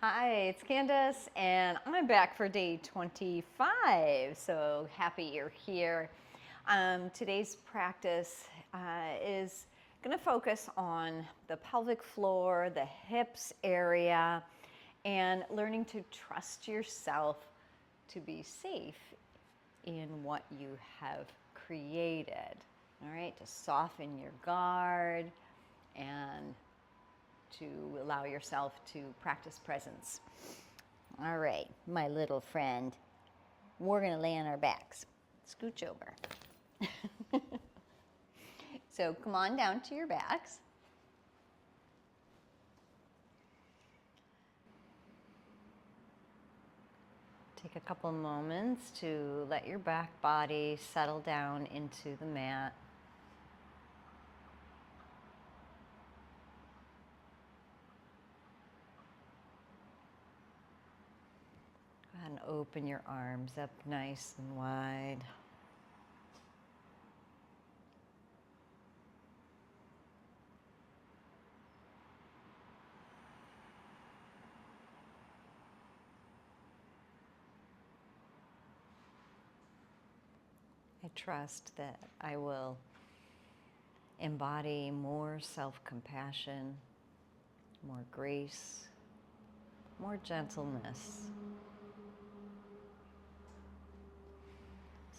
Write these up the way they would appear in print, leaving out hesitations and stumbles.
Hi, it's Candace, and I'm back for day 25. So happy you're here. Today's practice is going to focus on the pelvic floor, the hips area, and learning to trust yourself to be safe in what you have created. All right, to soften your guard and to allow yourself to practice presence. All right, my little friend, we're going to lay on our backs. Scooch over. So come on down to your backs. Take a couple moments to let your back body settle down into the mat. Go ahead and open your arms up nice and wide. I trust that I will embody more self-compassion, more grace, more gentleness.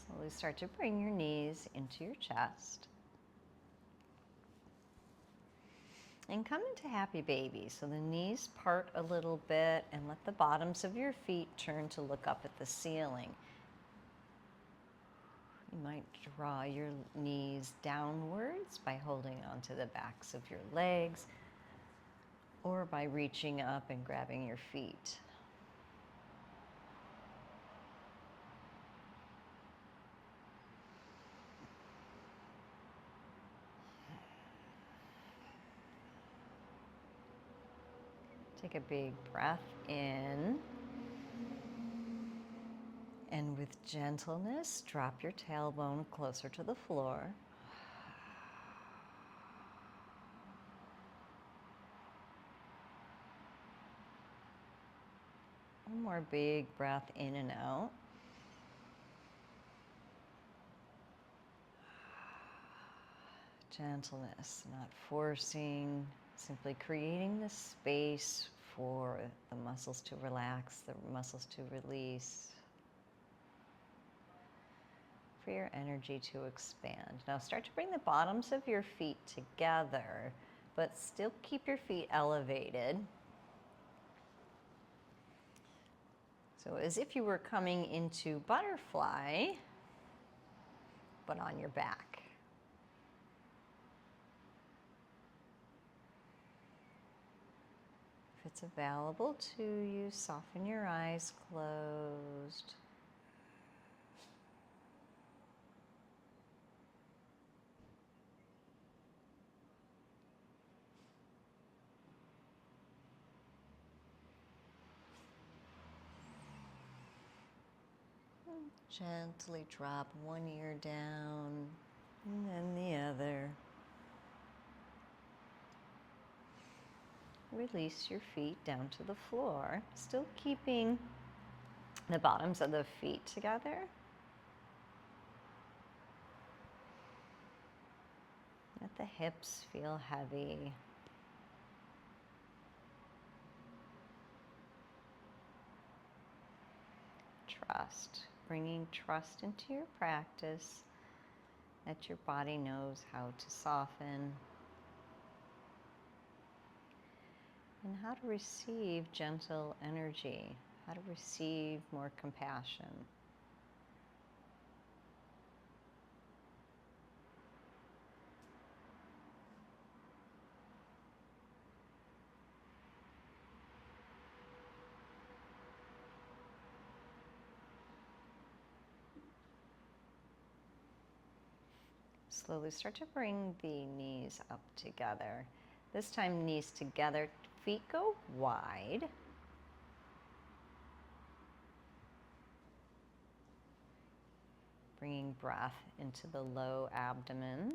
Slowly start to bring your knees into your chest. And come into happy baby. So the knees part a little bit and let the bottoms of your feet turn to look up at the ceiling. You might draw your knees downwards by holding onto the backs of your legs or by reaching up and grabbing your feet. Take a big breath in. And with gentleness, drop your tailbone closer to the floor. One more big breath in and out. Gentleness, not forcing, simply creating the space for the muscles to relax, the muscles to release, for your energy to expand. Now start to bring the bottoms of your feet together, but still keep your feet elevated. So as if you were coming into butterfly, but on your back. If it's available to you, soften your eyes closed. Gently drop one ear down and then the other. Release your feet down to the floor, still keeping the bottoms of the feet together. Let the hips feel heavy. Trust, bringing trust into your practice, that your body knows how to soften and how to receive gentle energy, how to receive more compassion. Slowly start to bring the knees up together. This time, knees together, feet go wide. Bringing breath into the low abdomen.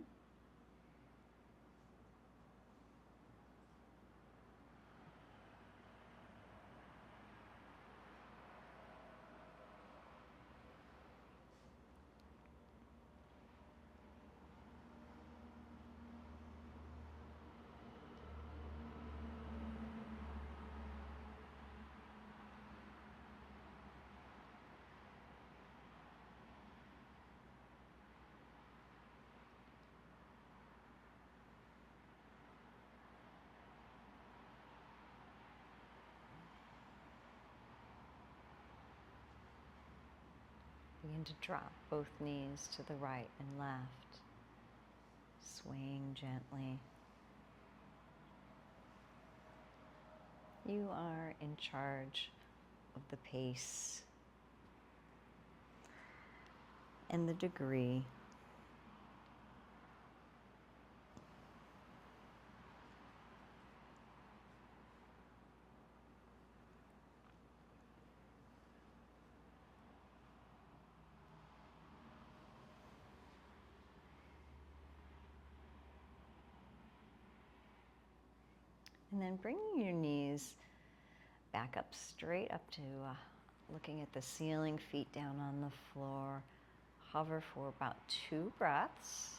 Begin to drop both knees to the right and left, swaying gently. You are in charge of the pace and the degree. And then bringing your knees back up, straight up to looking at the ceiling, feet down on the floor. Hover for about 2 breaths.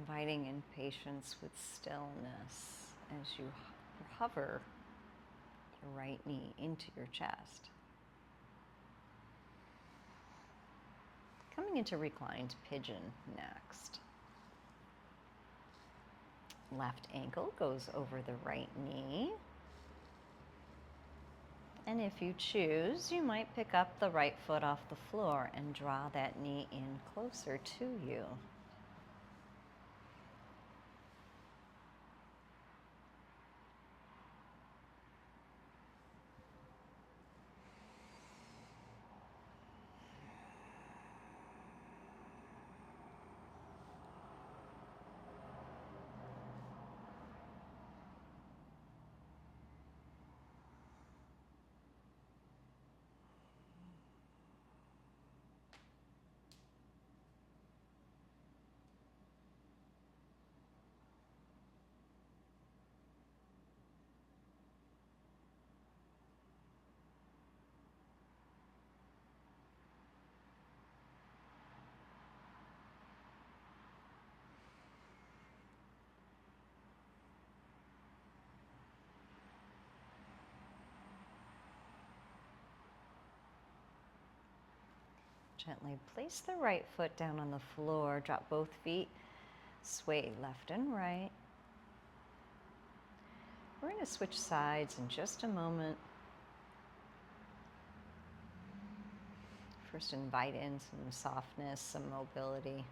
Inviting in patience with stillness as you hover your right knee into your chest. Coming into reclined pigeon next. Left ankle goes over the right knee. And if you choose, you might pick up the right foot off the floor and draw that knee in closer to you. Gently place the right foot down on the floor, drop both feet, sway left and right. We're going to switch sides in just a moment. First, invite in some softness, some mobility,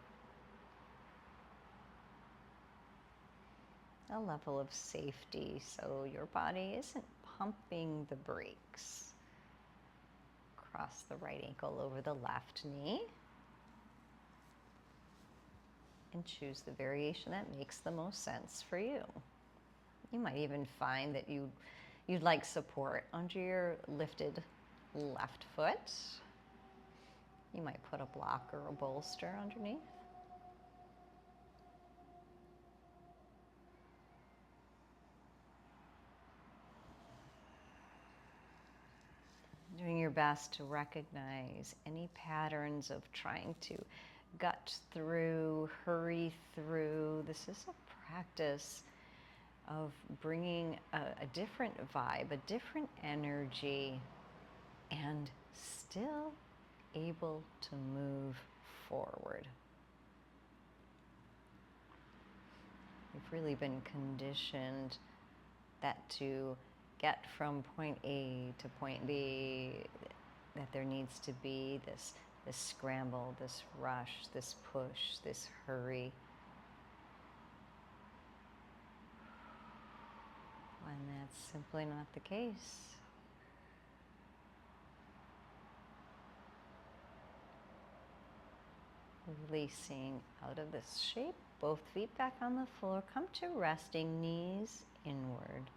a level of safety so your body isn't pumping the brakes. Cross the right ankle over the left knee and choose the variation that makes the most sense for you. You might even find that you'd like support under your lifted left foot. You might put a block or a bolster underneath. Doing your best to recognize any patterns of trying to gut through, hurry through. This is a practice of bringing a different vibe, a different energy, and still able to move forward. We've really been conditioned that to get from point A to point B, that there needs to be this scramble, this rush, this push, this hurry. When that's simply not the case. Releasing out of this shape, both feet back on the floor. Come to resting, knees inward.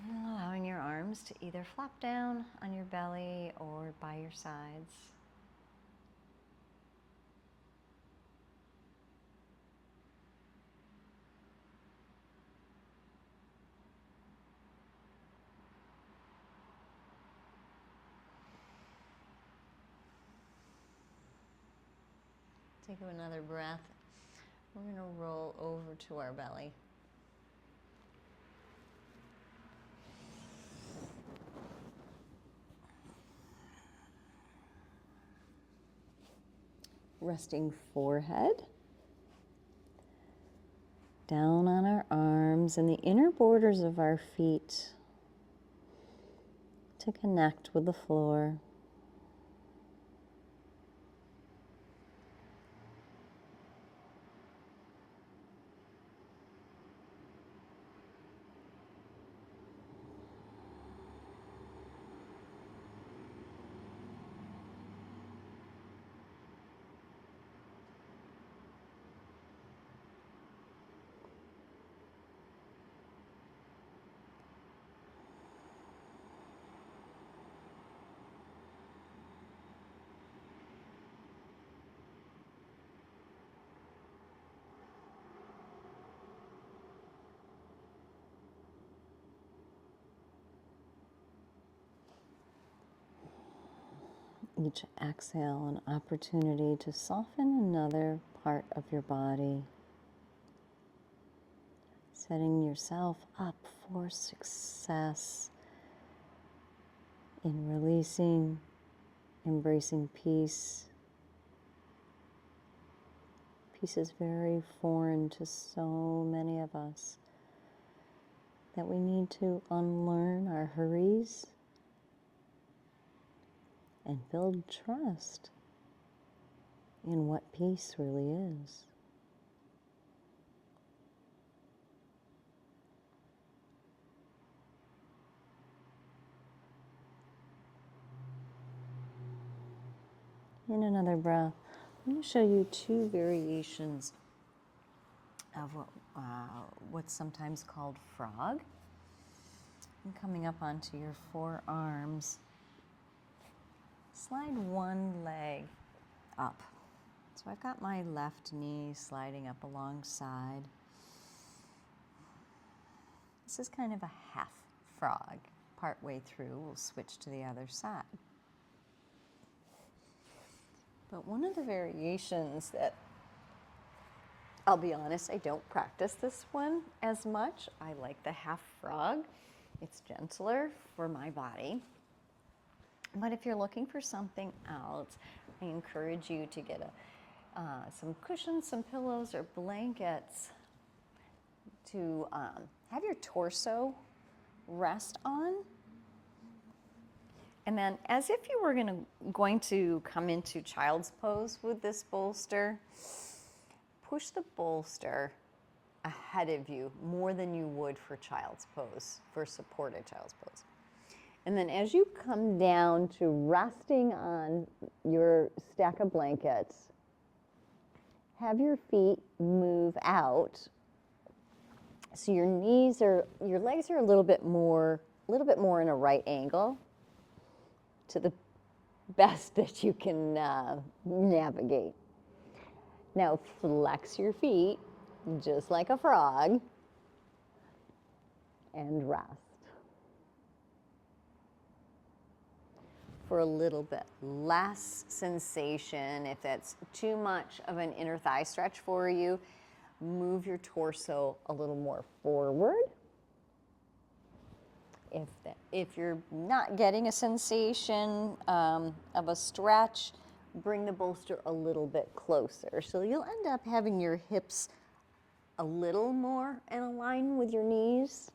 And allowing your arms to either flop down on your belly or by your sides. Take another breath. We're going to roll over to our belly. resting forehead. Down on our arms and the inner borders of our feet to connect with the floor. Each exhale, an opportunity to soften another part of your body, setting yourself up for success in releasing, embracing peace. Peace is very foreign to so many of us that we need to unlearn our hurries and build trust in what peace really is. In another breath, I'm going to show you two variations of what's sometimes called frog. And coming up onto your forearms, slide one leg up. So I've got my left knee sliding up alongside. This is kind of a half frog. Partway through, we'll switch to the other side. But one of the variations that, I'll be honest, I don't practice this one as much. I like the half frog. It's gentler for my body. But if you're looking for something else, I encourage you to get some cushions, some pillows, or blankets to have your torso rest on. And then as if you were going to come into child's pose with this bolster, push the bolster ahead of you more than you would for child's pose, for supported child's pose. And then as you come down to resting on your stack of blankets, have your feet move out so your legs are a little bit more in a right angle, to the best that you can navigate. Now flex your feet just like a frog and rest for a little bit less sensation. If that's too much of an inner thigh stretch for you, move your torso a little more forward. If you're not getting a sensation of a stretch, bring the bolster a little bit closer. So you'll end up having your hips a little more in line with your knees.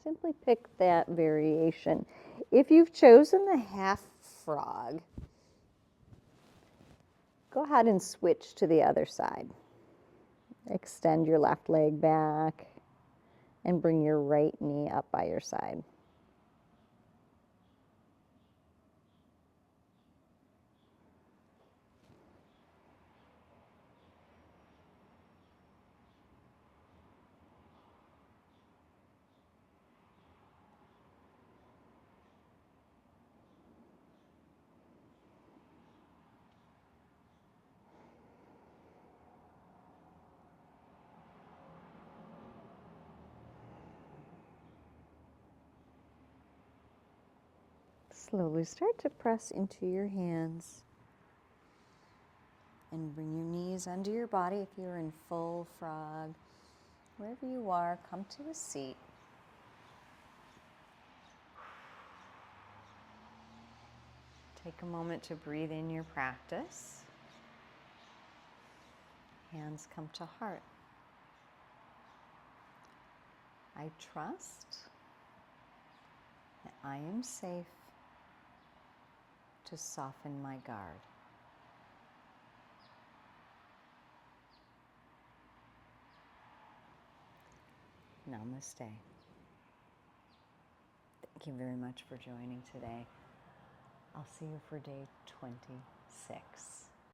Simply pick that variation. If you've chosen the half frog, go ahead and switch to the other side. Extend your left leg back and bring your right knee up by your side. Slowly start to press into your hands and bring your knees under your body. If you're in full frog, wherever you are, come to a seat. Take a moment to breathe in your practice. Hands come to heart. I trust that I am safe to soften my guard. Namaste. Thank you very much for joining today. I'll see you for day 26.